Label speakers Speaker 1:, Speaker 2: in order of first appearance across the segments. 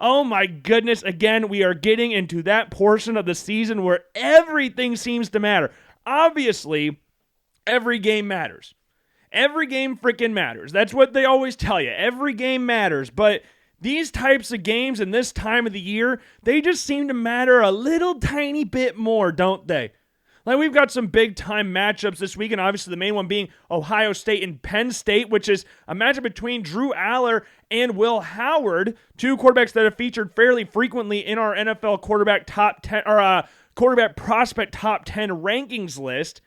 Speaker 1: Oh my goodness, again, we are getting into that portion of the season where everything seems to matter. Obviously, every game matters. Every game freaking matters. That's what they always tell you. Every game matters, but these types of games in this time of the year, they just seem to matter a little tiny bit more, don't they? Like, we've got some big-time matchups this week, and obviously the main one being Ohio State and Penn State, which is a matchup between Drew Aller and Will Howard, two quarterbacks that have featured fairly frequently in our NFL quarterback top 10 or quarterback prospect top 10 rankings list.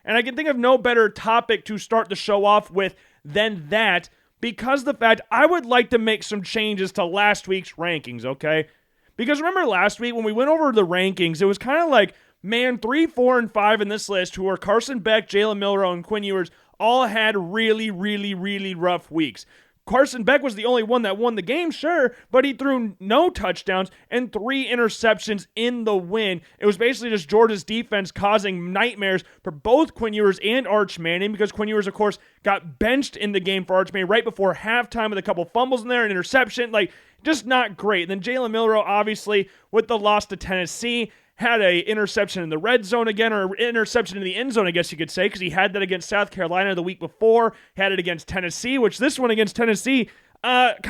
Speaker 1: And I can think of no better topic to start the show off with than that, because the fact I would like to make some changes to last week's rankings, okay? Because remember last week when we went over the rankings, it was kind of like, man, 3, 4, and 5 in this list, who are Carson Beck, Jalen Milroe, and Quinn Ewers, all had really, really, really rough weeks. Carson Beck was the only one that won the game, sure, but he threw no touchdowns and 3 interceptions in the win. It was basically just Georgia's defense causing nightmares for both Quinn Ewers and Arch Manning, because Quinn Ewers, of course, got benched in the game for Arch Manning right before halftime with a couple fumbles in there, an interception, just not great. And then Jalen Milroe, obviously, with the loss to Tennessee, had a interception in the red zone again, or interception in the end zone, I guess you could say, because he had that against South Carolina the week before, had it against Tennessee, which this one against Tennessee, different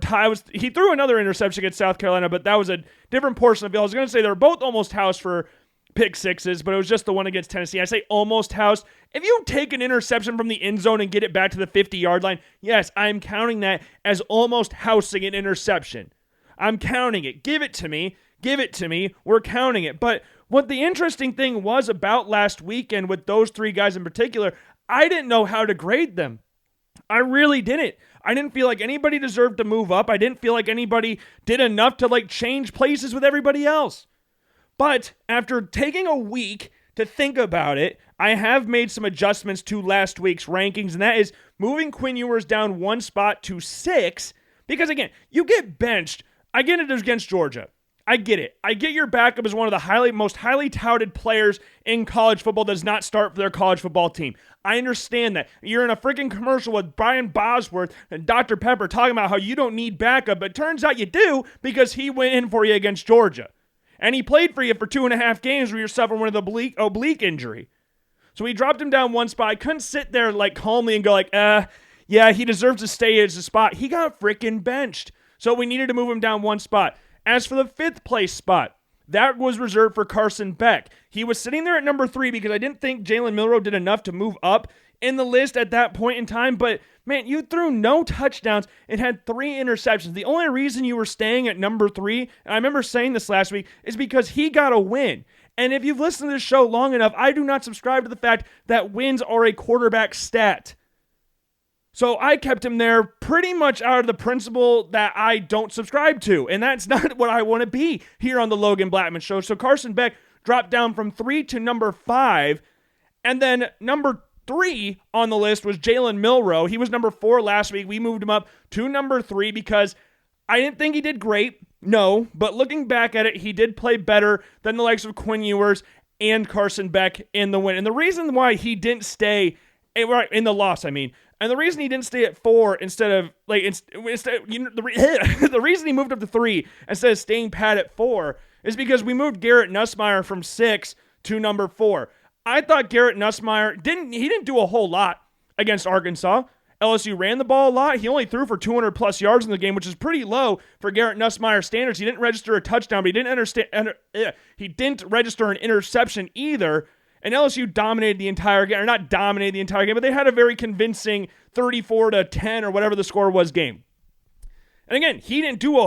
Speaker 1: tie. He threw another interception against South Carolina, but that was a different portion of the field. I was going to say they were both almost housed for pick sixes, but it was just the one against Tennessee. I say almost housed. If you take an interception from the end zone and get it back to the 50-yard line, yes, I'm counting that as almost housing an interception. I'm counting it. Give it to me. Give it to me. We're counting it. But what the interesting thing was about last weekend with those 3 guys in particular, I didn't know how to grade them. I really didn't. I didn't feel like anybody deserved to move up. I didn't feel like anybody did enough to change places with everybody else. But after taking a week to think about it, I have made some adjustments to last week's rankings, and that is moving Quinn Ewers down 1 spot to 6, because again, you get benched. I get it against Georgia. I get it. I get your backup as one of the most highly touted players in college football does not start for their college football team. I understand that. You're in a freaking commercial with Brian Bosworth and Dr. Pepper talking about how you don't need backup, but it turns out you do, because he went in for you against Georgia. And he played for you for 2.5 games where you're suffering with an oblique injury. So we dropped him down 1 spot. I couldn't sit there calmly and go yeah, he deserves to stay as a spot. He got freaking benched. So we needed to move him down 1 spot. As for the 5th place spot, that was reserved for Carson Beck. He was sitting there at number 3 because I didn't think Jalen Milroe did enough to move up in the list at that point in time. But, man, you threw no touchdowns and had 3 interceptions. The only reason you were staying at number 3, and I remember saying this last week, is because he got a win. And if you've listened to this show long enough, I do not subscribe to the fact that wins are a quarterback stat. So I kept him there pretty much out of the principle that I don't subscribe to. And that's not what I want to be here on the Logan Blackman Show. So Carson Beck dropped down from 3 to number 5. And then number 3 on the list was Jalen Milroe. He was number 4 last week. We moved him up to number 3 because I didn't think he did great. No, but looking back at it, he did play better than the likes of Quinn Ewers and Carson Beck in the win. And the reason why he didn't stay, in the loss, and the reason he didn't stay at 4 instead of, the reason he moved up to 3 instead of staying pat at 4 is because we moved Garrett Nussmeier from 6 to number 4. I thought Garrett Nussmeier didn't do a whole lot against Arkansas. LSU ran the ball a lot. He only threw for 200-plus yards in the game, which is pretty low for Garrett Nussmeier standards. He didn't register a touchdown, but he didn't register an interception either. And LSU dominated the entire game, or not dominated the entire game, but they had a very convincing 34-10 or whatever the score was game. And again, he didn't do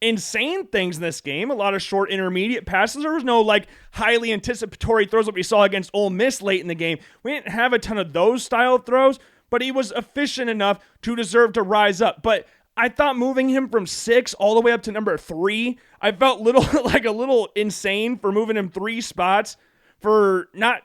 Speaker 1: insane things in this game. A lot of short intermediate passes. There was no highly anticipatory throws that we saw against Ole Miss late in the game. We didn't have a ton of those style of throws, but he was efficient enough to deserve to rise up. But I thought moving him from 6 all the way up to number 3, I felt a little insane for moving him 3 spots. For not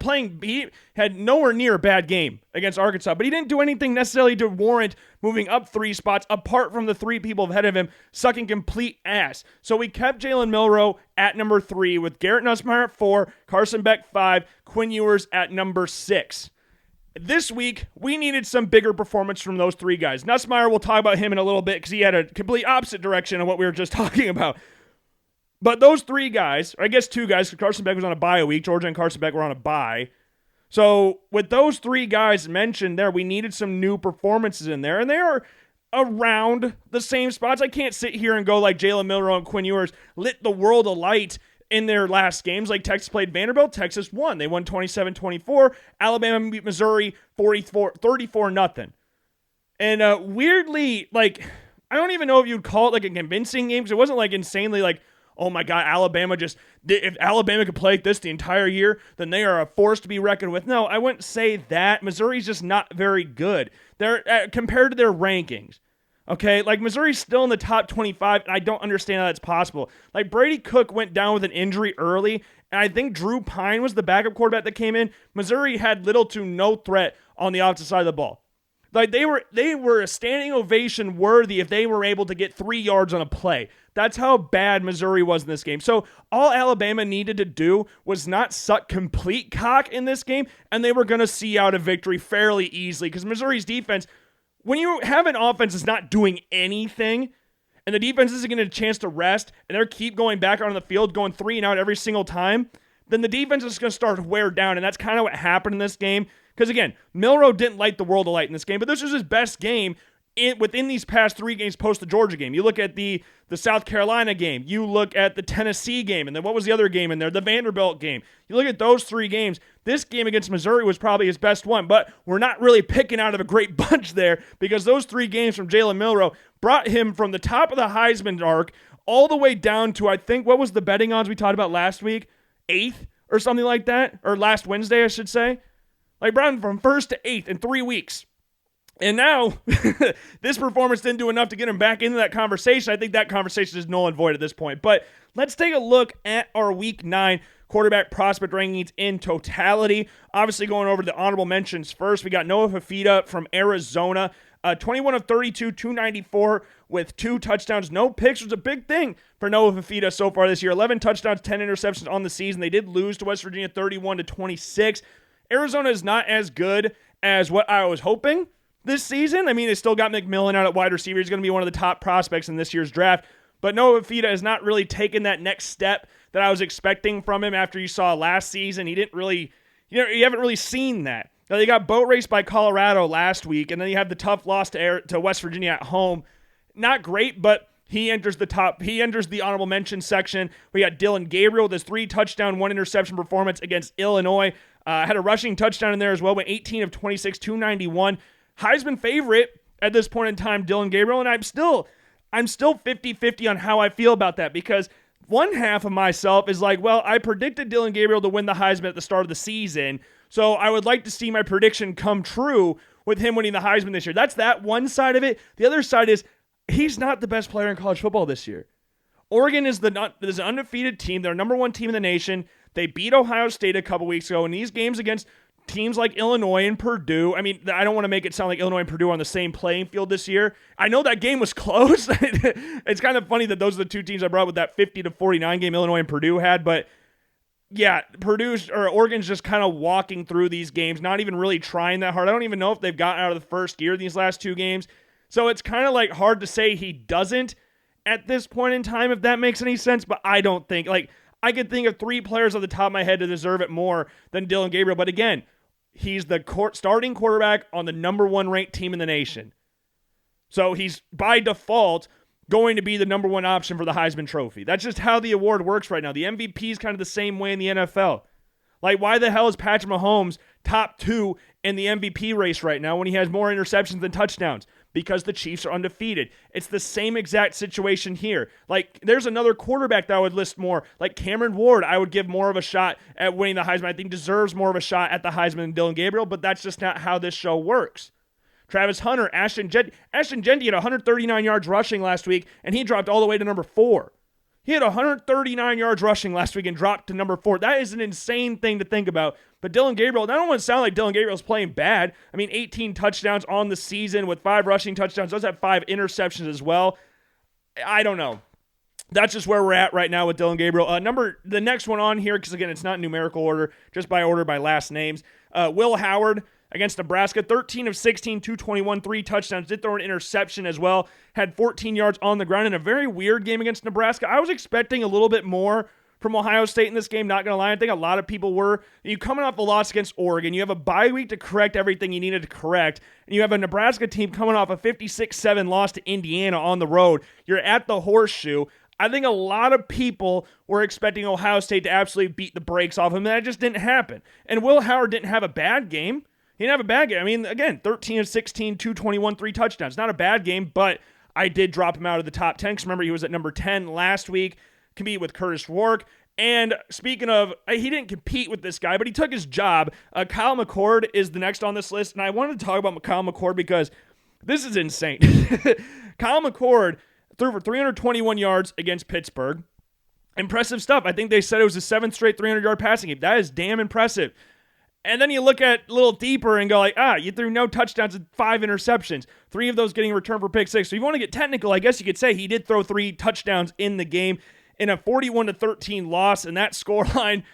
Speaker 1: playing, he had nowhere near a bad game against Arkansas, but he didn't do anything necessarily to warrant moving up 3 spots apart from the 3 people ahead of him sucking complete ass. So we kept Jalen Milroe at number 3 with Garrett Nussmeier at 4, Carson Beck 5, Quinn Ewers at number 6. This week, we needed some bigger performance from those three guys. Nussmeier, we'll talk about him in a little bit because he had a complete opposite direction of what we were just talking about. But those three guys, or I guess two guys, because Carson Beck was on a bye week. Georgia and Carson Beck were on a bye. So with those three guys mentioned there, we needed some new performances in there. And they are around the same spots. I can't sit here and go like Jalen Milroe and Quinn Ewers lit the world alight in their last games. Like Texas played Vanderbilt, Texas won. They won 27-24. Alabama beat Missouri 34-0. And weirdly, like, I don't even know if you'd call it like a convincing game because it wasn't like insanely like, oh my God, Alabama if Alabama could play like this the entire year, then they are a force to be reckoned with. No, I wouldn't say that. Missouri's just not very good. They're compared to their rankings. Okay, like Missouri's still in the top 25, and I don't understand how that's possible. Like Brady Cook went down with an injury early, and I think Drew Pine was the backup quarterback that came in. Missouri had little to no threat on the offensive side of the ball. Like they were a standing ovation worthy if they were able to get 3 yards on a play. That's how bad Missouri was in this game. So all Alabama needed to do was not suck complete cock in this game, and they were going to see out a victory fairly easily because Missouri's defense, when you have an offense that's not doing anything and the defense isn't getting a chance to rest and they keep going back on the field, going 3 and out every single time, then the defense is going to start to wear down, and that's kind of what happened in this game. Because again, Milroe didn't light the world alight in this game, but this was his best game within these past 3 games post the Georgia game. You look at the South Carolina game, you look at the Tennessee game, and then what was the other game in there? The Vanderbilt game. You look at those 3 games, this game against Missouri was probably his best one, but we're not really picking out of a great bunch there because those 3 games from Jalen Milroe brought him from the top of the Heisman arc all the way down to, I think, what was the betting odds we talked about last week? 8th or something like that? Or last Wednesday, I should say. Like brought him from 1st to 8th in 3 weeks. And now, this performance didn't do enough to get him back into that conversation. I think that conversation is null and void at this point. But let's take a look at our Week 9 quarterback prospect rankings in totality. Obviously, going over the honorable mentions first, we got Noah Fifita from Arizona. 21 of 32, 294 with 2 touchdowns. No picks was a big thing for Noah Fifita so far this year. 11 touchdowns, 10 interceptions on the season. They did lose to West Virginia 31-26. Arizona is not as good as what I was hoping this season. I mean, they still got McMillan out at wide receiver. He's going to be one of the top prospects in this year's draft. But Noah Fifita has not really taken that next step that I was expecting from him after you saw last season. He didn't really, you haven't really seen that. Now, they got boat raced by Colorado last week, and then you have the tough loss to West Virginia at home. Not great, but he enters the honorable mention section. We got Dylan Gabriel with his 3 touchdown, 1 interception performance against Illinois. Had a rushing touchdown in there as well, went 18 of 26, 291. Heisman favorite at this point in time, Dylan Gabriel, and I'm still 50-50 on how I feel about that because one half of myself is like, well, I predicted Dylan Gabriel to win the Heisman at the start of the season, so I would like to see my prediction come true with him winning the Heisman this year. That's that one side of it. The other side is he's not the best player in college football this year. Oregon is an undefeated team. They're number 1 team in the nation. They beat Ohio State a couple weeks ago, and these games against teams like Illinois and Purdue, I mean, I don't want to make it sound like Illinois and Purdue are on the same playing field this year. I know that game was close. It's kind of funny that those are the 2 teams I brought with that 50-49 game Illinois and Purdue had, but yeah, Oregon's just kind of walking through these games, not even really trying that hard. I don't even know if they've gotten out of the first gear these last 2 games. So it's kind of like hard to say he doesn't at this point in time, if that makes any sense, but I don't think, like, I could think of 3 players off the top of my head to deserve it more than Dylan Gabriel. But again, he's the starting quarterback on the number 1 ranked team in the nation. So he's, by default, going to be the number 1 option for the Heisman Trophy. That's just how the award works right now. The MVP is kind of the same way in the NFL. Like, why the hell is Patrick Mahomes top 2 in the MVP race right now when he has more interceptions than touchdowns? Because the Chiefs are undefeated. It's the same exact situation here. Like, there's another quarterback that I would list more. Like Cameron Ward, I would give more of a shot at winning the Heisman. I think deserves more of a shot at the Heisman than Dylan Gabriel, but that's just not how this show works. Travis Hunter, Ashton Jeanty had 139 yards rushing last week, and he dropped all the way to number 4. He had 139 yards rushing last week and dropped to number 4. That is an insane thing to think about. But Dylan Gabriel, I don't want to sound like Dylan Gabriel's playing bad. I mean, 18 touchdowns on the season with 5 rushing touchdowns. Does have 5 interceptions as well. I don't know. That's just where we're at right now with Dylan Gabriel. The next one on here, because again, it's not in numerical order, just by order by last names. Will Howard, against Nebraska. 13 of 16, 221, 3 touchdowns. Did throw an interception as well. Had 14 yards on the ground in a very weird game against Nebraska. I was expecting a little bit more from Ohio State in this game, not going to lie. I think a lot of people were. You coming off the loss against Oregon. You have a bye week to correct everything you needed to correct. And you have a Nebraska team coming off a 56-7 loss to Indiana on the road. You're at the Horseshoe. I think a lot of people were expecting Ohio State to absolutely beat the brakes off him, and that just didn't happen. And Will Howard didn't have a bad game. He didn't have a bad game. I mean, again, 13 of 16, 221, 3 touchdowns. Not a bad game, but I did drop him out of the top 10 because remember, he was at number 10 last week. Compete with Curtis Rourke. And speaking of, he didn't compete with this guy, but he took his job. Kyle McCord is the next on this list, and I wanted to talk about Kyle McCord because this is insane. Kyle McCord threw for 321 yards against Pittsburgh. Impressive stuff. I think they said it was a 7th straight 300-yard passing game. That is damn impressive. And then you look at a little deeper and go like, you threw no touchdowns and 5 interceptions. 3 of those getting returned for pick 6. So if you want to get technical, I guess you could say he did throw 3 touchdowns in the game in a 41-13 loss. And that scoreline,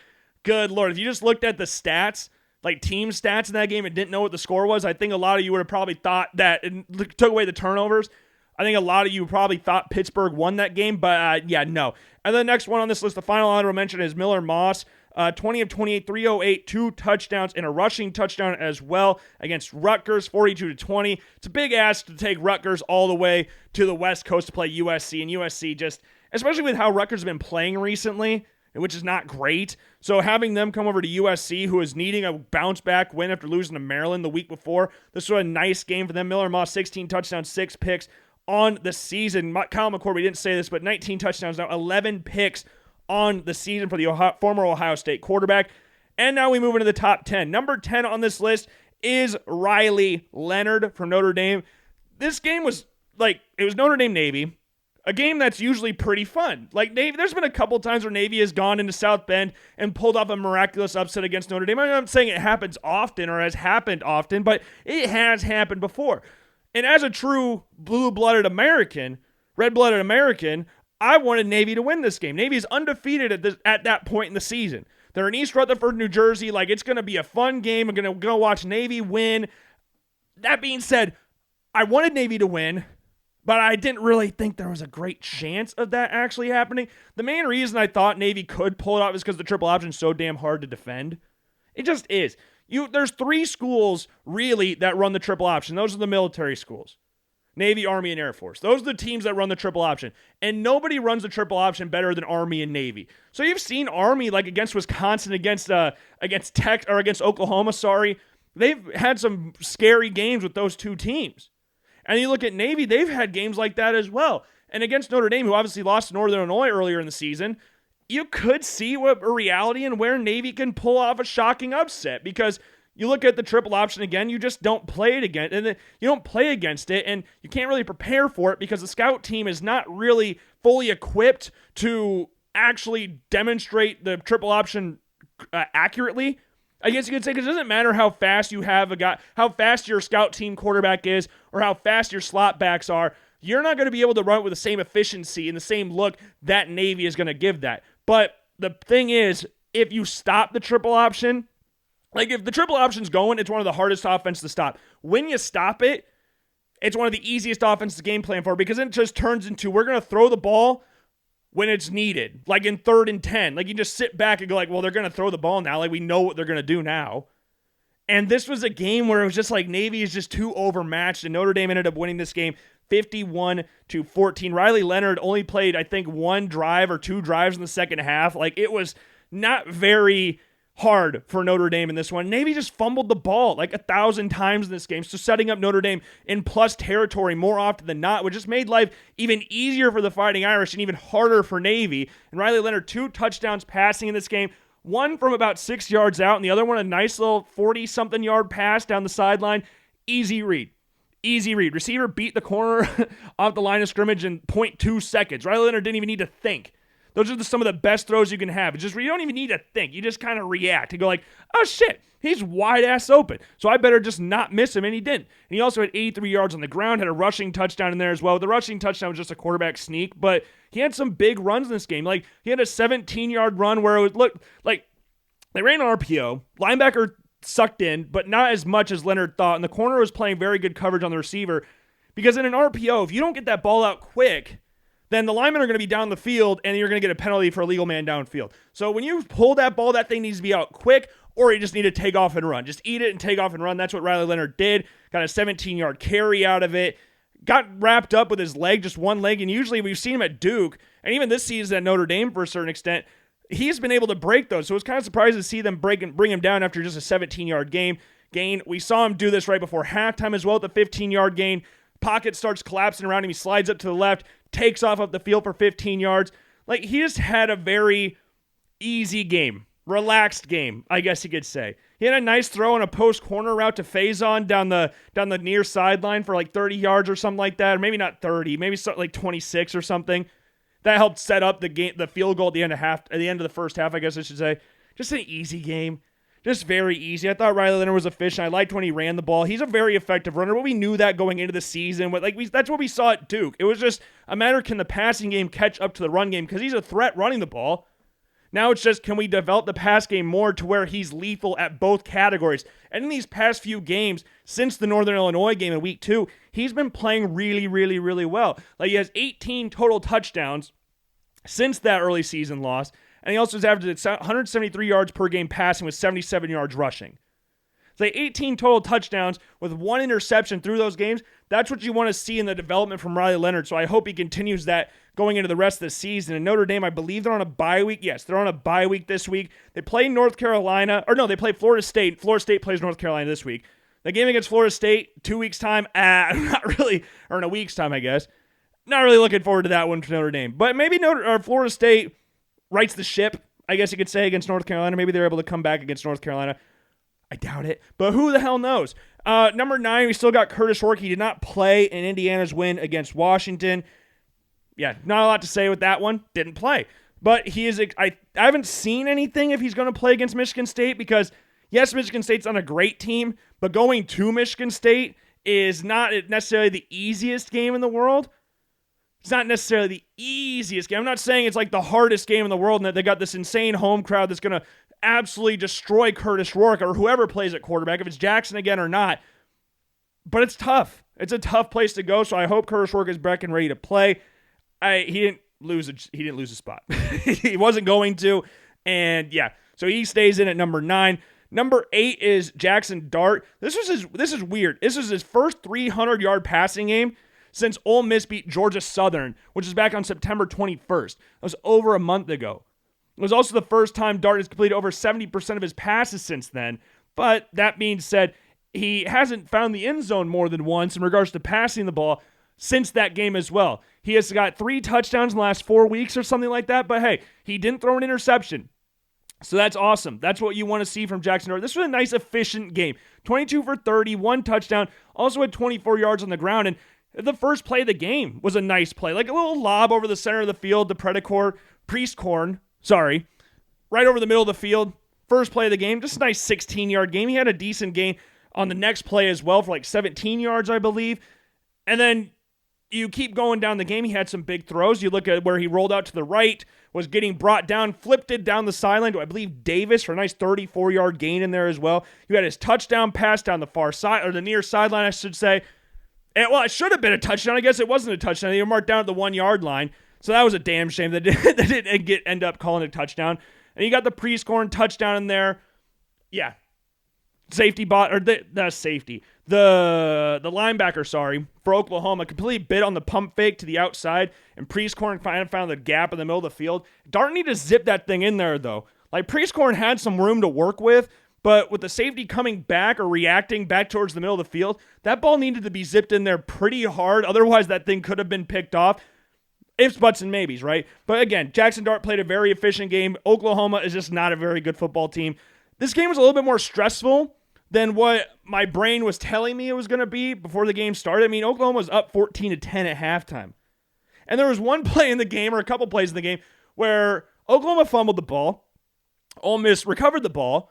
Speaker 1: good Lord. If you just looked at the stats, like team stats in that game and didn't know what the score was, I think a lot of you would have probably thought that, and took away the turnovers, I think a lot of you probably thought Pittsburgh won that game, but no. And then the next one on this list, the final honorable mention is Miller Moss. 20 of 28, 308, 2 touchdowns, and a rushing touchdown as well against Rutgers, 42-20. It's a big ask to take Rutgers all the way to the West Coast to play USC, and USC just, especially with how Rutgers have been playing recently, which is not great. So having them come over to USC, who is needing a bounce-back win after losing to Maryland the week before, this was a nice game for them. Miller Moss, 16 touchdowns, 6 picks on the season. Kyle McCord, we didn't say this, but 19 touchdowns now, 11 picks on the season for the former Ohio State quarterback. And now we move into the top 10. Number 10 on this list is Riley Leonard from Notre Dame. This game was it was Notre Dame Navy, a game that's usually pretty fun. Like Navy, there's been a couple times where Navy has gone into South Bend and pulled off a miraculous upset against Notre Dame. I'm not saying it happens often or has happened often, but it has happened before. And as a true blue-blooded American, red-blooded American, I wanted Navy to win this game. Navy is undefeated at that point in the season. They're in East Rutherford, New Jersey. It's going to be a fun game. I'm going to go watch Navy win. That being said, I wanted Navy to win, but I didn't really think there was a great chance of that actually happening. The main reason I thought Navy could pull it off is because the triple option is so damn hard to defend. It just is. There's 3 schools, really, that run the triple option. Those are the military schools. Navy, Army, and Air Force. Those are the teams that run the triple option. And nobody runs the triple option better than Army and Navy. So you've seen Army, against Wisconsin, against Oklahoma, They've had some scary games with those 2 teams. And you look at Navy, they've had games like that as well. And against Notre Dame, who obviously lost to Northern Illinois earlier in the season, you could see what a reality and where Navy can pull off a shocking upset, because you look at the triple option again, you just don't play it again, and you don't play against it, and you can't really prepare for it because the scout team is not really fully equipped to actually demonstrate the triple option accurately. I guess you could say, because it doesn't matter how fast you have a guy, how fast your scout team quarterback is, or how fast your slot backs are, you're not going to be able to run it with the same efficiency and the same look that Navy is going to give that. But the thing is, if you stop the triple option, if the triple option's going, it's one of the hardest offenses to stop. When you stop it, it's one of the easiest offenses to game plan for, because it just turns into, we're going to throw the ball when it's needed, in 3rd and 10. You just sit back and go well, they're going to throw the ball now. We know what they're going to do now. And this was a game where it was just Navy is just too overmatched, and Notre Dame ended up winning this game 51-14. Riley Leonard only played, I think, 1 drive or 2 drives in the second half. It was not very hard for Notre Dame in this one. Navy just fumbled the ball 1,000 times in this game, so setting up Notre Dame in plus territory more often than not, which just made life even easier for the Fighting Irish and even harder for Navy. And Riley Leonard, 2 touchdowns passing in this game, one from about 6 yards out, and the other one a nice little 40-something yard pass down the sideline. Easy read. Receiver beat the corner off the line of scrimmage in 0.2 seconds. Riley Leonard didn't even need to think. Those are some of the best throws you can have. It's just you don't even need to think. You just kind of react and go oh shit, he's wide ass open, so I better just not miss him, and he didn't. And he also had 83 yards on the ground, had a rushing touchdown in there as well. The rushing touchdown was just a quarterback sneak, but he had some big runs in this game. He had a 17-yard run where it looked like they ran an RPO. Linebacker sucked in, but not as much as Leonard thought. And the corner was playing very good coverage on the receiver. Because in an RPO, if you don't get that ball out quick, then the linemen are going to be down the field, and you're going to get a penalty for a legal man downfield. So when you pull that ball, that thing needs to be out quick, or you just need to take off and run. Just eat it and take off and run. That's what Riley Leonard did. Got a 17-yard carry out of it. Got wrapped up with his leg, just one leg. And usually we've seen him at Duke, and even this season at Notre Dame for a certain extent, he's been able to break those. So it's kind of surprising to see them bring him down after just a 17-yard gain. We saw him do this right before halftime as well at the 15-yard gain. Pocket starts collapsing around him. He slides up to the left, takes off up the field for 15 yards. Like, he just had a very easy game, relaxed game, I guess you could say. He had a nice throw on a post corner route to Faison down the near sideline for like 30 yards or something like that. Or maybe not 30, maybe like 26 or something. That helped set up the field goal at the end of the first half, I guess I should say. Just an easy game. Just very easy. I thought Riley Leonard was efficient. I liked when he ran the ball. He's a very effective runner, but we knew that going into the season. That's what we saw at Duke. It was just a matter of can the passing game catch up to the run game, because he's a threat running the ball. Now it's just, can we develop the pass game more to where he's lethal at both categories? And in these past few games, since the Northern Illinois game in week 2, he's been playing really, really, really well. Like, he has 18 total touchdowns since that early season loss. And he also has averaged 173 yards per game passing with 77 yards rushing. So 18 total touchdowns with 1 interception through those games. That's what you want to see in the development from Riley Leonard. So I hope he continues that going into the rest of the season. And Notre Dame, I believe they're on a bye week. Yes, they're on a bye week this week. They play North Carolina. Or no, they play Florida State. Florida State plays North Carolina this week. The game against Florida State, 2 weeks' time. Not really. Or in a week's time, I guess. Not really looking forward to that one for Notre Dame. But maybe Florida State rights the ship, I guess you could say, against North Carolina. Maybe they're able to come back against North Carolina. I doubt it, but who the hell knows? Number 9, we still got Curtis Rourke. He did not play in Indiana's win against Washington. Yeah, not a lot to say with that one. Didn't play. But he is. I haven't seen anything if he's going to play against Michigan State, because, yes, Michigan State's on a great team, but going to Michigan State is not necessarily the easiest game in the world. It's not necessarily the easiest game. I'm not saying it's like the hardest game in the world and that they got this insane home crowd that's going to absolutely destroy Curtis Rourke or whoever plays at quarterback, if it's Jackson again or not. But it's tough. It's a tough place to go, so I hope Curtis Rourke is back and ready to play. He didn't lose a spot. He wasn't going to, and yeah, so he stays in at number 9. Number 8 is Jackson Dart. This is weird. This is his first 300-yard passing game since Ole Miss beat Georgia Southern, which is back on September 21st. That was over a month ago. It was also the first time Dart has completed over 70% of his passes since then. But that being said, he hasn't found the end zone more than once in regards to passing the ball since that game as well. He has got 3 touchdowns in the last 4 weeks or something like that. But hey, he didn't throw an interception. So that's awesome. That's what you want to see from Jackson Dart. This was a nice, efficient game. 22 for 30, 1 touchdown, also had 24 yards on the ground. And the first play of the game was a nice play, like a little lob over the center of the field to Priestcorn, right over the middle of the field. First play of the game, just a nice 16-yard game. He had a decent gain on the next play as well for like 17 yards, I believe. And then you keep going down the game. He had some big throws. You look at where he rolled out to the right, was getting brought down, flipped it down the sideline to, I believe, Davis for a nice 34-yard gain in there as well. You had his touchdown pass down the far side, or the near sideline, I should say. And, well, it should have been a touchdown. I guess it wasn't a touchdown. They were marked down at the 1-yard line. So that was a damn shame that they didn't end up calling it a touchdown. And you got the Priestcorn touchdown in there. Yeah. The linebacker, for Oklahoma, completely bit on the pump fake to the outside, and Priestcorn found the gap in the middle of the field. Dart need to zip that thing in there, though. Like, Priestcorn had some room to work with, but with the safety coming back or reacting back towards the middle of the field, that ball needed to be zipped in there pretty hard. Otherwise, that thing could have been picked off. Ifs, buts, and maybes, right? But again, Jackson Dart played a very efficient game. Oklahoma is just not a very good football team. This game was a little bit more stressful than what my brain was telling me it was going to be before the game started. I mean, Oklahoma was up 14-10 at halftime. And there was one play in the game, or a couple plays in the game, where Oklahoma fumbled the ball. Ole Miss recovered the ball.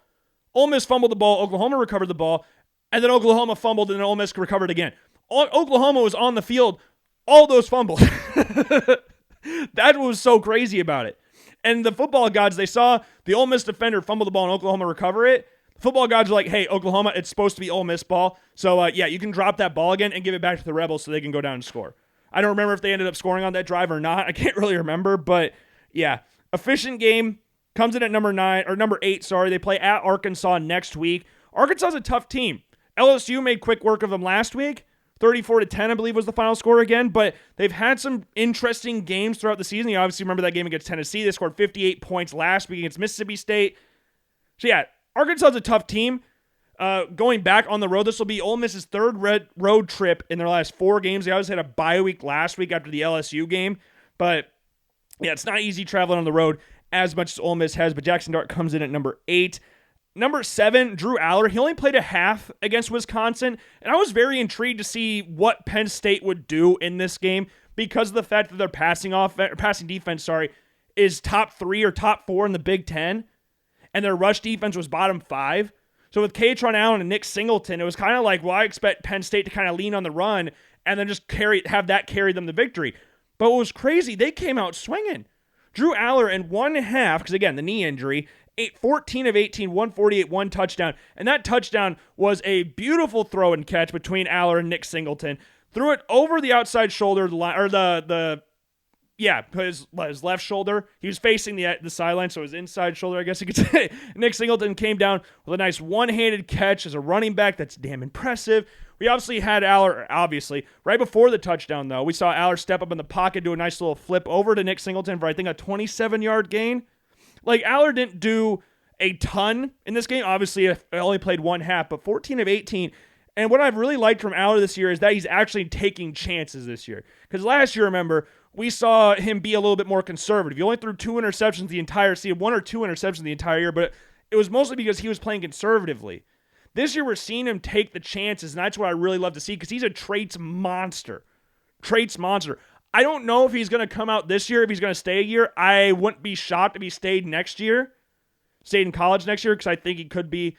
Speaker 1: Ole Miss fumbled the ball. Oklahoma recovered the ball. And then Oklahoma fumbled, and then Ole Miss recovered again. Oklahoma was on the field all those fumbles. That was so crazy about it. And the football gods, they saw the Ole Miss defender fumble the ball and Oklahoma recover it. Football gods are like, hey, Oklahoma, it's supposed to be Ole Miss ball. So, yeah, you can drop that ball again and give it back to the Rebels so they can go down and score. I don't remember if they ended up scoring on that drive or not. I can't really remember. But, yeah, efficient game. Comes in at number 8, sorry. They play at Arkansas next week. Arkansas's a tough team. LSU made quick work of them last week. 34-10, I believe, was the final score again. But they've had some interesting games throughout the season. You obviously remember that game against Tennessee. They scored 58 points last week against Mississippi State. So, yeah, Arkansas's a tough team. Going back on the road, this will be Ole Miss's third road trip in their last 4 games. They always had a bye week last week after the LSU game. But, yeah, it's not easy traveling on the road as much as Ole Miss has, but Jackson Dart comes in at number 8. Number 7, Drew Aller. He only played a half against Wisconsin, and I was very intrigued to see what Penn State would do in this game because of the fact that their passing defense, is top 3 or top 4 in the Big Ten, and their rush defense was bottom 5. So with Katron Allen and Nick Singleton, it was kind of like, well, I expect Penn State to kind of lean on the run and then just have that carry them to victory. But what was crazy, they came out swinging. Drew Aller in one half, because again, the knee injury, 14 of 18, 148, 1 touchdown. And that touchdown was a beautiful throw and catch between Aller and Nick Singleton. Threw it over the outside shoulder, or his left shoulder. He was facing the sideline, so his inside shoulder, I guess you could say. Nick Singleton came down with a nice one-handed catch as a running back. That's damn impressive. We obviously had Aller, right before the touchdown, though. We saw Aller step up in the pocket, do a nice little flip over to Nick Singleton for, I think, a 27-yard gain. Like, Aller didn't do a ton in this game. Obviously, I only played one half, but 14 of 18. And what I've really liked from Aller this year is that he's actually taking chances this year. Because last year, remember, we saw him be a little bit more conservative. He only threw 2 interceptions the entire season, 1 or 2 interceptions the entire year, but it was mostly because he was playing conservatively. This year, we're seeing him take the chances, and that's what I really love to see because he's a traits monster. I don't know if he's going to come out this year, if he's going to stay a year. I wouldn't be shocked if he stayed in college next year, because I think he could be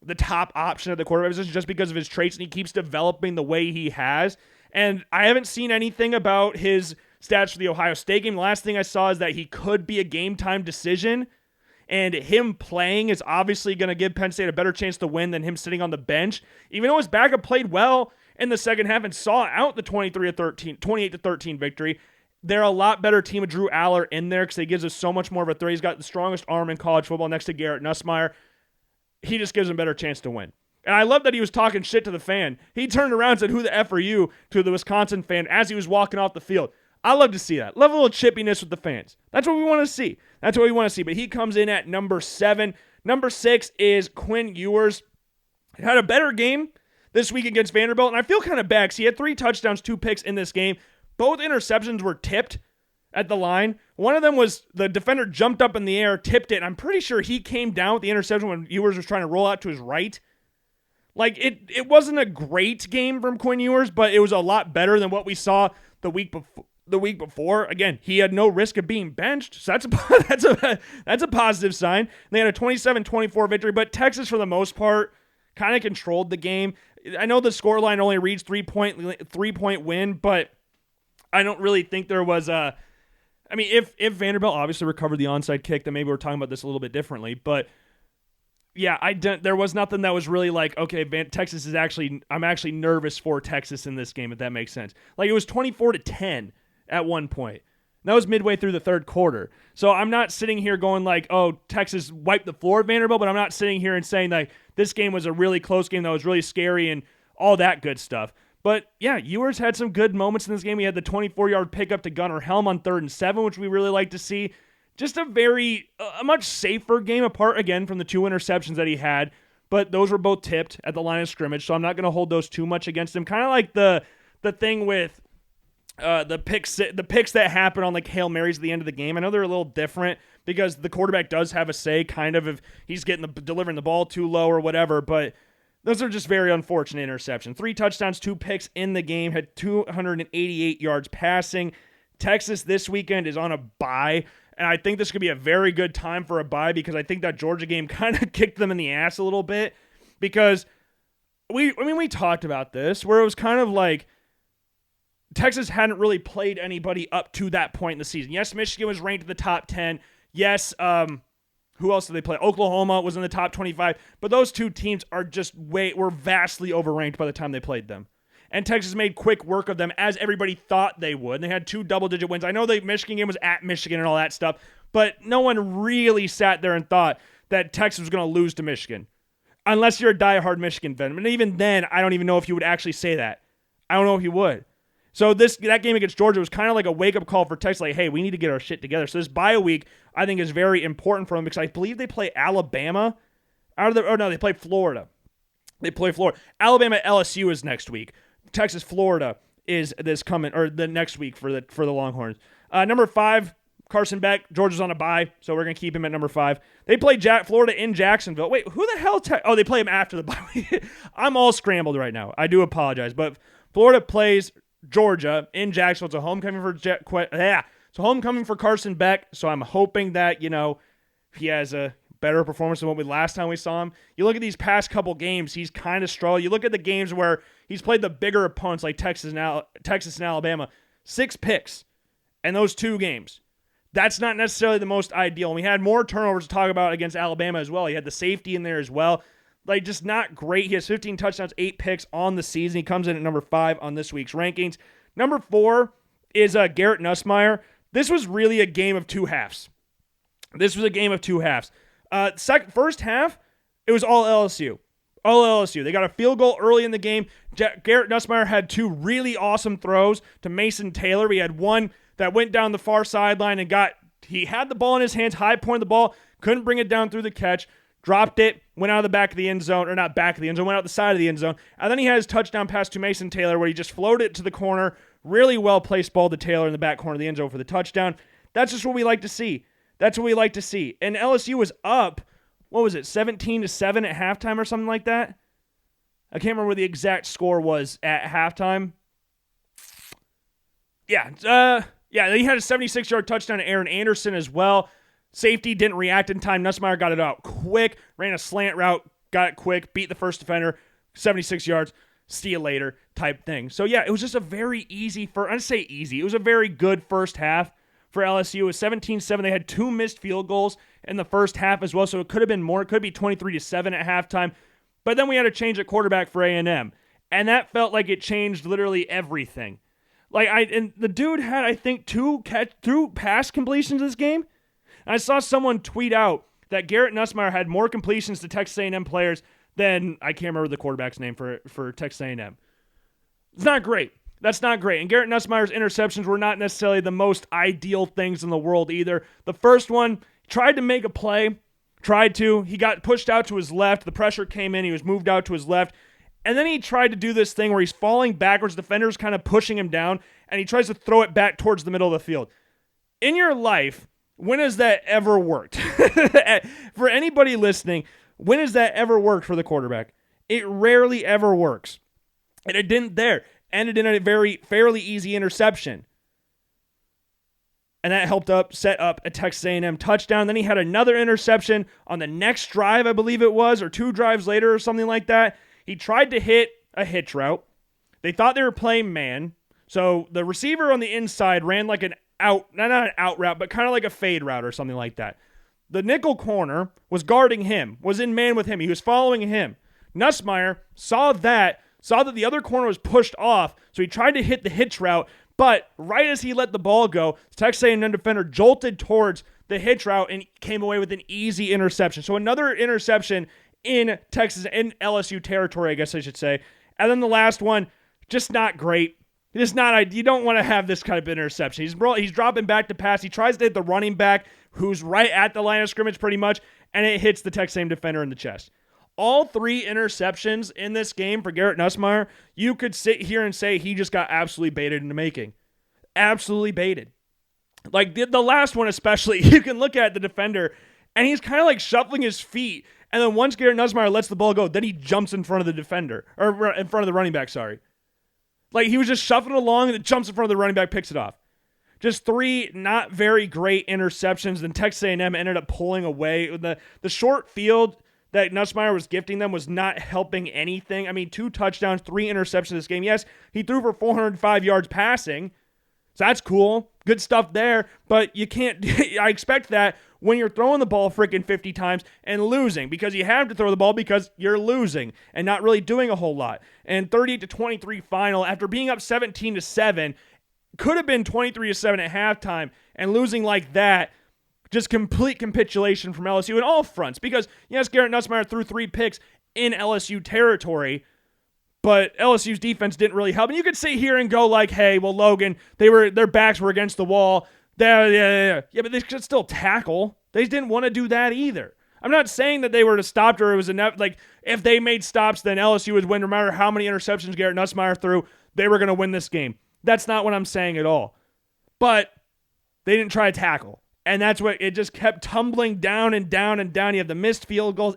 Speaker 1: the top option at the quarterback position just because of his traits, and he keeps developing the way he has. And I haven't seen anything about his stats for the Ohio State game. The last thing I saw is that he could be a game-time decision, and him playing is obviously going to give Penn State a better chance to win than him sitting on the bench. Even though his backup played well in the second half and saw out the 28-13 victory, they're a lot better team with Drew Aller in there because he gives us so much more of a threat. He's got the strongest arm in college football next to Garrett Nussmeier. He just gives him a better chance to win. And I love that he was talking shit to the fan. He turned around and said, "Who the F are you?" to the Wisconsin fan as he was walking off the field. I love to see that. Love a little chippiness with the fans. That's what we want to see. But he comes in at number 7. Number 6 is Quinn Ewers. He had a better game this week against Vanderbilt, and I feel kind of bad because he had 3 touchdowns, 2 picks in this game. Both interceptions were tipped at the line. One of them was the defender jumped up in the air, tipped it, and I'm pretty sure he came down with the interception when Ewers was trying to roll out to his right. Like, it wasn't a great game from Quinn Ewers, but it was a lot better than what we saw the week before. Again, he had no risk of being benched, so that's a positive sign. They had a 27-24 victory, but Texas, for the most part, kind of controlled the game. I know the scoreline only reads 3-point win, but I don't really think there was a... I mean, if Vanderbilt obviously recovered the onside kick, then maybe we're talking about this a little bit differently, but yeah, there was nothing that was really like, okay, Texas is I'm actually nervous for Texas in this game, if that makes sense. Like, it was 24-10 at one point. That was midway through the third quarter. So I'm not sitting here going like, oh, Texas wiped the floor of Vanderbilt, but I'm not sitting here and saying like this game was a really close game that was really scary and all that good stuff. But yeah, Ewers had some good moments in this game. He had the 24-yard pickup to Gunnar Helm on 3rd and 7, which we really like to see. Just a much safer game apart, again, from the 2 interceptions that he had. But those were both tipped at the line of scrimmage, so I'm not going to hold those too much against him. Kind of like the thing with the picks that happen on like Hail Marys at the end of the game. I know they're a little different because the quarterback does have a say, kind of, if he's delivering the ball too low or whatever, but those are just very unfortunate interceptions. 3 touchdowns, 2 picks in the game, had 288 yards passing. Texas this weekend is on a bye, and I think this could be a very good time for a bye because I think that Georgia game kind of kicked them in the ass a little bit because we talked about this where it was kind of like Texas hadn't really played anybody up to that point in the season. Yes, Michigan was ranked in the top 10. Yes, Who else did they play? Oklahoma was in the top 25, but those two teams were vastly overranked by the time they played them. And Texas made quick work of them, as everybody thought they would. And they had 2 double-digit wins. I know the Michigan game was at Michigan and all that stuff, but no one really sat there and thought that Texas was going to lose to Michigan. Unless you're a diehard Michigan fan. And even then, I don't even know if you would actually say that. I don't know if you would. So that game against Georgia was kind of like a wake-up call for Texas, like, hey, we need to get our shit together. So this bye week, I think, is very important for them because I believe they play Alabama. They play Florida. They play Florida. Alabama LSU is next week. Texas, Florida is the next week for the Longhorns. Number 5, Carson Beck. Georgia's on a bye, so we're going to keep him at number 5. They play Florida in Jacksonville. Wait, who the hell? They play him after the bye week. I'm all scrambled right now. I do apologize, but Florida plays Georgia in Jacksonville. It's a homecoming for Carson Beck, so I'm hoping that, he has a better performance than what last time we saw him. You look at these past couple games, he's kind of struggled. You look at the games where he's played the bigger opponents like Texas and Alabama, 6 picks in those 2 games. That's not necessarily the most ideal. And we had more turnovers to talk about against Alabama as well. He had the safety in there as well. Like, just not great. He has 15 touchdowns, 8 picks on the season. He comes in at number 5 on this week's rankings. Number 4 is Garrett Nussmeier. This was really a game of 2 halves. First half, it was all LSU. All LSU. They got a field goal early in the game. Garrett Nussmeier had 2 really awesome throws to Mason Taylor. We had one that went down the far sideline and he had the ball in his hands, high point the ball, couldn't bring it down through the catch, dropped it, went out of the back of the end zone, or not back of the end zone, went out the side of the end zone. And then he had his touchdown pass to Mason Taylor where he just floated it to the corner, really well-placed ball to Taylor in the back corner of the end zone for the touchdown. That's just what we like to see. And LSU was up, 17-7 at halftime or something like that? I can't remember what the exact score was at halftime. Yeah, he had a 76-yard touchdown to Aaron Anderson as well. Safety didn't react in time. Nussmeier got it out quick, ran a slant route, got it quick, beat the first defender, 76 yards, see you later type thing. So yeah, it was just a very it was a very good first half for LSU. It was 17-7. They had 2 missed field goals in the first half as well, so it could have been more. It could be 23-7 at halftime. But then we had a change at quarterback for A&M, and that felt like it changed literally everything. And the dude had, I think, 2 pass completions this game. And I saw someone tweet out that Garrett Nussmeier had more completions to Texas A&M players than, I can't remember the quarterback's name for Texas A&M. It's not great. That's not great. And Garrett Nussmeier's interceptions were not necessarily the most ideal things in the world either. The first one, tried to make a play, he got pushed out to his left, the pressure came in, he was moved out to his left, and then he tried to do this thing where he's falling backwards, defender's kind of pushing him down, and he tries to throw it back towards the middle of the field. In your life, when has that ever worked? For anybody listening, when has that ever worked for the quarterback? It rarely ever works. And it didn't there. Ended in a fairly easy interception. And that helped set up a Texas A&M touchdown. Then he had another interception on the next drive, I believe it was, or 2 drives later or something like that. He tried to hit a hitch route. They thought they were playing man. So the receiver on the inside ran like not an out route, but kind of like a fade route or something like that. The nickel corner was guarding him, was in man with him. He was following him. Nussmeier saw that the other corner was pushed off, so he tried to hit the hitch route, but right as he let the ball go, the Texas A&M defender jolted towards the hitch route and came away with an easy interception. So another interception in LSU territory, I guess I should say. And then the last one, just not great. You don't want to have this kind of interception. He's dropping back to pass. He tries to hit the running back, who's right at the line of scrimmage pretty much, and it hits the Texas A&M defender in the chest. All 3 interceptions in this game for Garrett Nussmeier, you could sit here and say he just got absolutely baited into making. Absolutely baited. Like the last one especially, you can look at the defender, and he's kind of like shuffling his feet, and then once Garrett Nussmeier lets the ball go, then he jumps in front of the defender, or in front of the running back, sorry. Like, he was just shuffling along and it jumps in front of the running back, picks it off. Just 3 not very great interceptions. Then Texas A&M ended up pulling away. The short field that Nussmeier was gifting them was not helping anything. I mean, 2 touchdowns, 3 interceptions this game. Yes, he threw for 405 yards passing. So that's cool. Good stuff there. But you can't, I expect that when you're throwing the ball freaking 50 times and losing, because you have to throw the ball because you're losing and not really doing a whole lot. And 38-23 final after being up 17-7, could have been 23-7 at halftime, and losing like that, just complete capitulation from LSU in all fronts. Because, yes, Garrett Nussmeier threw 3 picks in LSU territory, but LSU's defense didn't really help. And you could sit here and go like, hey, well, Logan, their backs were against the wall. Yeah, but they could still tackle. They didn't want to do that either. I'm not saying that they were to stop or it was enough. Like, if they made stops, then LSU would win no matter how many interceptions Garrett Nussmeier threw. They were going to win this game. That's not what I'm saying at all. But they didn't try to tackle. And that's what it just kept tumbling down and down and down. You have the missed field goals.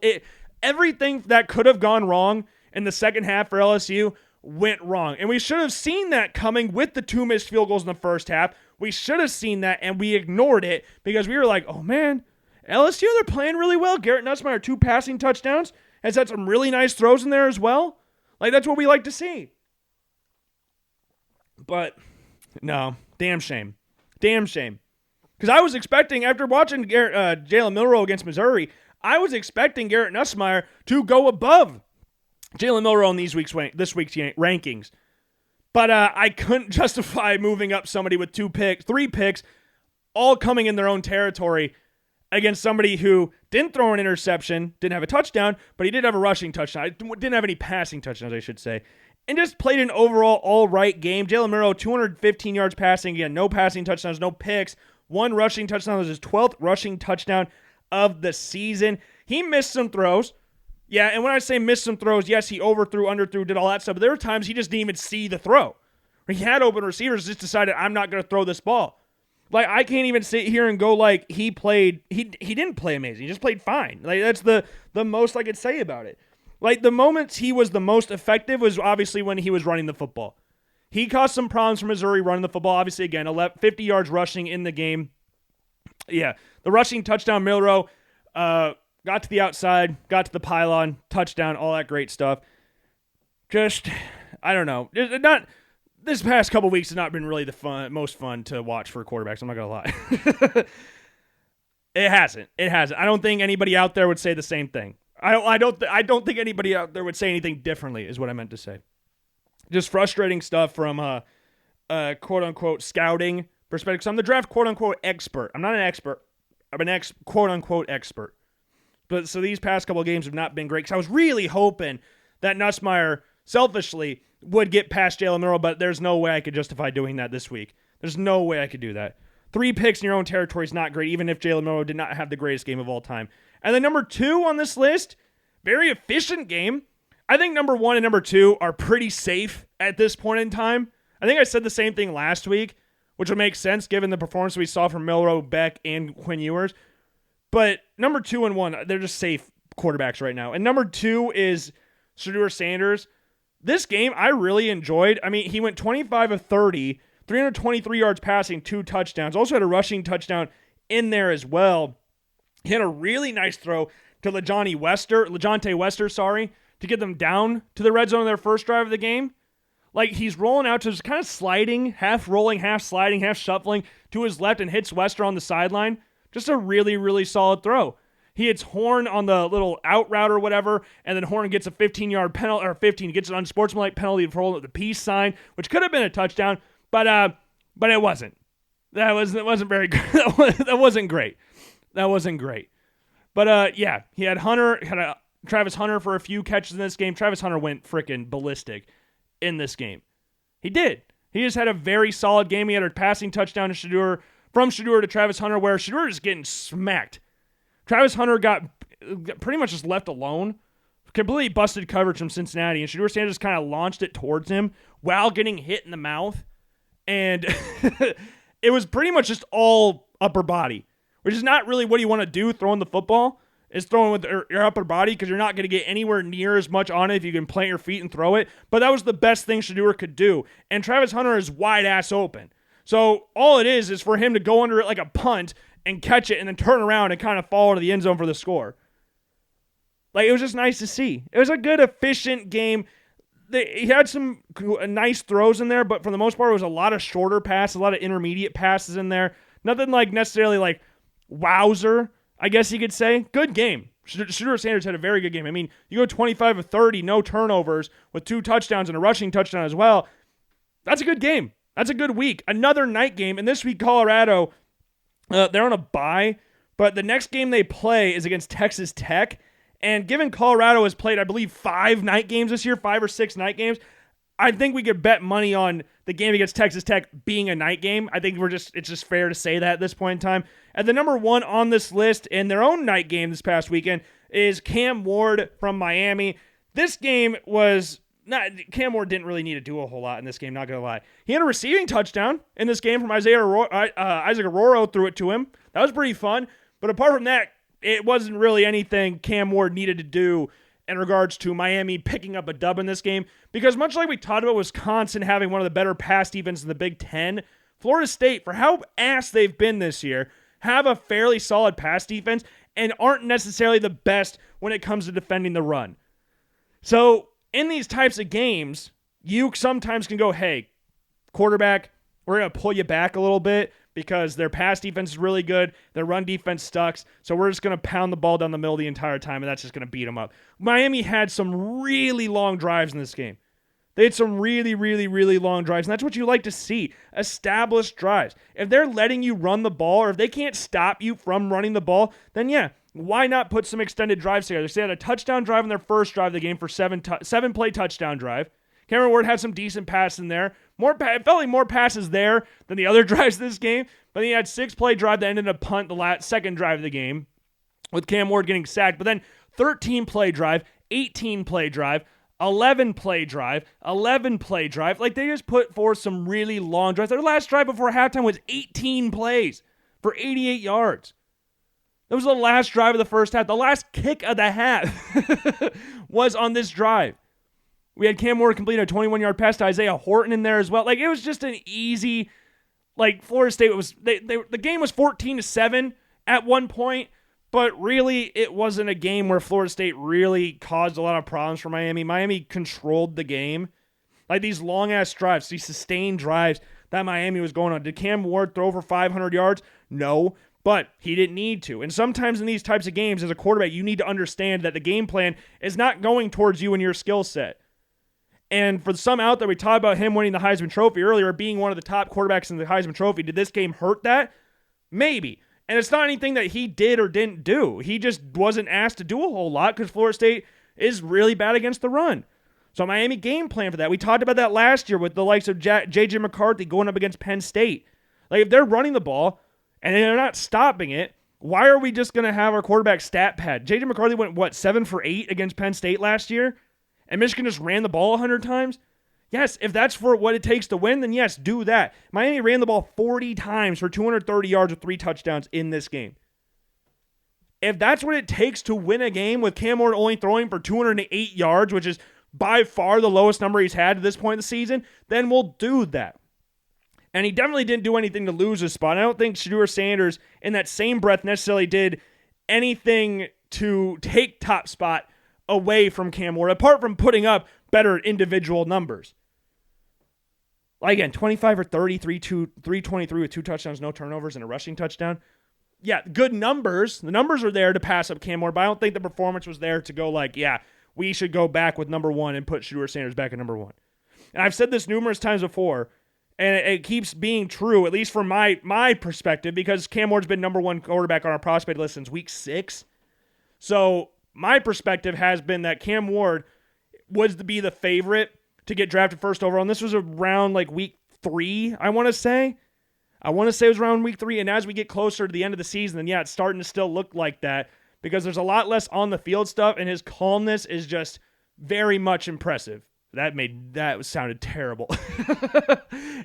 Speaker 1: Everything that could have gone wrong in the second half for LSU went wrong. And we should have seen that coming with the 2 missed field goals in the first half. We should have seen that, and we ignored it because we were like, oh, man, LSU, they're playing really well. Garrett Nussmeier, 2 passing touchdowns. Has had some really nice throws in there as well. Like, that's what we like to see. But, no, damn shame. Damn shame. Because I was expecting, after watching Jalen Milroe against Missouri, I was expecting Garrett Nussmeier to go above Jalen Milroe in this week's rankings. But I couldn't justify moving up somebody with 3 picks, all coming in their own territory against somebody who didn't throw an interception, didn't have a touchdown, but he did have a rushing touchdown. Didn't have any passing touchdowns, I should say. And just played an overall all-right game. Jalen Milroe, 215 yards passing. Again, no passing touchdowns, no picks. 1 rushing touchdown. That was his 12th rushing touchdown of the season. He missed some throws. Yeah, and when I say missed some throws, yes, he overthrew, underthrew, did all that stuff. But there were times he just didn't even see the throw. He had open receivers, just decided, I'm not going to throw this ball. Like, I can't even sit here and go like he didn't play amazing. He just played fine. Like, that's the most I could say about it. Like, the moments he was the most effective was obviously when he was running the football. He caused some problems for Missouri running the football. Obviously, again, 50 yards rushing in the game. Yeah, the rushing touchdown, Milroe got to the outside, got to the pylon, touchdown, all that great stuff. Just, I don't know. This past couple weeks has not been really the most fun to watch for quarterbacks. I'm not going to lie. It hasn't. I don't think anybody out there would say the same thing. I don't think anybody out there would say anything differently, is what I meant to say. Just frustrating stuff from quote-unquote scouting perspective. So I'm the draft quote-unquote expert. I'm not an expert. I'm an quote-unquote expert. But so these past couple of games have not been great. Because I was really hoping that Nussmeier, selfishly, would get past Jalen Milroe, but there's no way I could justify doing that this week. There's no way I could do that. 3 picks in your own territory is not great, even if Jalen Milroe did not have the greatest game of all time. And then number 2 on this list, very efficient game. I think number 1 and number 2 are pretty safe at this point in time. I think I said the same thing last week, which would make sense given the performance we saw from Milroe, Beck, and Quinn Ewers. But number 2 and 1, they're just safe quarterbacks right now. And number 2 is Shedeur Sanders. This game I really enjoyed. I mean, he went 25 of 30, 323 yards passing, 2 touchdowns. Also had a rushing touchdown in there as well. He had a really nice throw to LeJonte Wester, to get them down to the red zone on their first drive of the game. Like, he's rolling out to just kind of sliding, half rolling, half sliding, half shuffling to his left and hits Wester on the sideline. Just a really, really solid throw. He hits Horn on the little out route or whatever, and then Horn gets a 15-yard penalty, or 15, gets an unsportsmanlike penalty for holding up the peace sign, which could have been a touchdown, but it wasn't. That wasn't very good. That wasn't great. That wasn't great. But yeah, he had Travis Hunter for a few catches in this game. Travis Hunter went freaking ballistic in this game. He did. He just had a very solid game. He had a passing touchdown to Shedeur, from Shedeur to Travis Hunter, where Shedeur is getting smacked. Travis Hunter got pretty much just left alone. Completely busted coverage from Cincinnati, and Shedeur Sanders kind of launched it towards him while getting hit in the mouth. And it was pretty much just all upper body, which is not really what you want to do throwing the football, is throwing with your upper body, because you're not going to get anywhere near as much on it if you can plant your feet and throw it. But that was the best thing Shedeur could do. And Travis Hunter is wide ass open. So all it is for him to go under it like a punt and catch it and then turn around and kind of fall into the end zone for the score. Like, it was just nice to see. It was a good, efficient game. He had some nice throws in there, but for the most part, it was a lot of shorter passes, a lot of intermediate passes in there. Nothing like necessarily like wowzer, I guess you could say. Good game. Shedeur Sanders had a very good game. I mean, you go 25 of 30, no turnovers, with 2 touchdowns and a rushing touchdown as well. That's a good game. That's a good week. Another night game. And this week, Colorado, they're on a bye, but the next game they play is against Texas Tech. And given Colorado has played, I believe, 5 night games this year, 5 or 6 night games, I think we could bet money on the game against Texas Tech being a night game. I think it's just fair to say that at this point in time. And the number 1 on this list in their own night game this past weekend is Cam Ward from Miami. This game was not, Cam Ward didn't really need to do a whole lot in this game, not going to lie. He had a receiving touchdown in this game from Isaac Aroro threw it to him. That was pretty fun. But apart from that, it wasn't really anything Cam Ward needed to do in regards to Miami picking up a dub in this game, because much like we talked about Wisconsin having one of the better pass defenses in the Big Ten, Florida State, for how ass they've been this year, have a fairly solid pass defense and aren't necessarily the best when it comes to defending the run. So in these types of games, you sometimes can go, hey, quarterback, we're going to pull you back a little bit because their pass defense is really good, their run defense sucks, so we're just going to pound the ball down the middle the entire time, and that's just going to beat them up. Miami had some really long drives in this game. They had some really, really, really long drives, and that's what you like to see, established drives. If they're letting you run the ball, or if they can't stop you from running the ball, then yeah, why not put some extended drives together? They had a touchdown drive in their first drive of the game for 7-play touchdown drive. Cameron Ward had some decent passes in there. It felt like more passes there than the other drives this game. But he had 6-play drive that ended in a punt the second drive of the game with Cam Ward getting sacked. But then 13-play drive, 18-play drive, 11-play drive, 11-play drive. Like, they just put forth some really long drives. Their last drive before halftime was 18 plays for 88 yards. That was the last drive of the first half. The last kick of the half was on this drive. We had Cam Ward complete a 21-yard pass to Isaiah Horton in there as well. Like, it was just an easy, like, Florida State was, the game was 14-7 at one point, but really it wasn't a game where Florida State really caused a lot of problems for Miami. Miami controlled the game. Like, these long-ass drives, these sustained drives that Miami was going on. Did Cam Ward throw for 500 yards? No, but he didn't need to. And sometimes in these types of games, as a quarterback, you need to understand that the game plan is not going towards you and your skill set. And for some out there, we talked about him winning the Heisman Trophy earlier, being one of the top quarterbacks in the Heisman Trophy. Did this game hurt that? Maybe. And it's not anything that he did or didn't do. He just wasn't asked to do a whole lot because Florida State is really bad against the run. So Miami game plan for that. We talked about that last year with the likes of J.J. McCarthy going up against Penn State. Like, if they're running the ball and they're not stopping it, why are we just going to have our quarterback stat pad? J.J. McCarthy went, 7 for 8 against Penn State last year? And Michigan just ran the ball 100 times? Yes, if that's for what it takes to win, then yes, do that. Miami ran the ball 40 times for 230 yards with 3 touchdowns in this game. If that's what it takes to win a game with Cam Ward only throwing for 208 yards, which is by far the lowest number he's had at this point in the season, then we'll do that. And he definitely didn't do anything to lose his spot. I don't think Shedeur Sanders, in that same breath, necessarily did anything to take top spot away from Cam Ward, apart from putting up better individual numbers. Again, 25 or 30, 323 with 2 touchdowns, no turnovers, and a rushing touchdown. Yeah, good numbers. The numbers are there to pass up Cam Ward, but I don't think the performance was there to go like, yeah, we should go back with number 1 and put Shedeur Sanders back at number 1. And I've said this numerous times before, and it keeps being true, at least from my perspective, because Cam Ward's been number 1 quarterback on our prospect list since week 6. So my perspective has been that Cam Ward was to be the favorite to get drafted first overall, and this was around like week 3, I want to say. I want to say it was around week 3, and as we get closer to the end of the season, then yeah, it's starting to still look like that because there's a lot less on the field stuff, and his calmness is just very much impressive. That sounded terrible.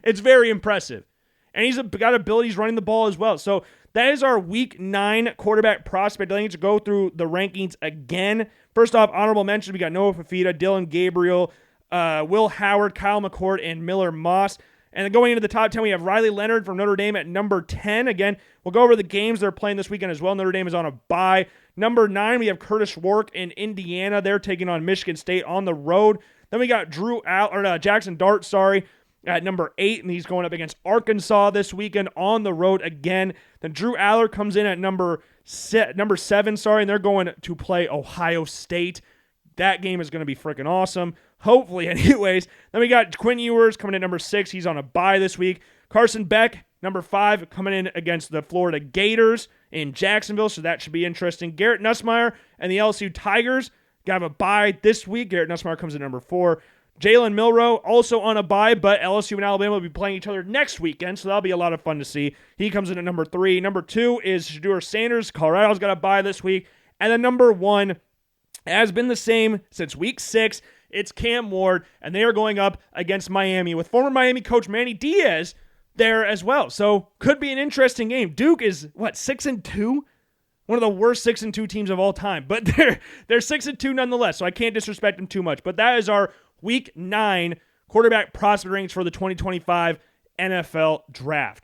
Speaker 1: It's very impressive. And he's got abilities running the ball as well. So that is our week 9 quarterback prospect. I think to go through the rankings again. First off, honorable mention, we got Noah Fafita, Dylan Gabriel, Will Howard, Kyle McCord, and Miller Moss. And then going into the top 10, we have Riley Leonard from Notre Dame at number 10. Again, we'll go over the games they're playing this weekend as well. Notre Dame is on a bye. Number 9, we have Curtis Rourke in Indiana. They're taking on Michigan State on the road. Then we got Jackson Dart, at number 8, and he's going up against Arkansas this weekend on the road again. Then Drew Aller comes in at number 7, and they're going to play Ohio State. That game is going to be freaking awesome. Hopefully, anyways. Then we got Quinn Ewers coming in at number 6. He's on a bye this week. Carson Beck, number 5, coming in against the Florida Gators in Jacksonville, so that should be interesting. Garrett Nussmeier and the LSU Tigers got a bye this week. Garrett Nussmeier comes in number 4. Jalen Milroe also on a bye, but LSU and Alabama will be playing each other next weekend, so that'll be a lot of fun to see. He comes in at number 3. Number 2 is Shedeur Sanders. Colorado's got a bye this week. And then number 1 has been the same since week 6. It's Cam Ward, and they are going up against Miami with former Miami coach Manny Diaz there as well. So could be an interesting game. Duke is, 6-2? One of the worst 6-2 teams of all time, but they're 6-2 nonetheless, so I can't disrespect them too much. But that is our Week 9 quarterback prospect rankings for the 2025 NFL Draft.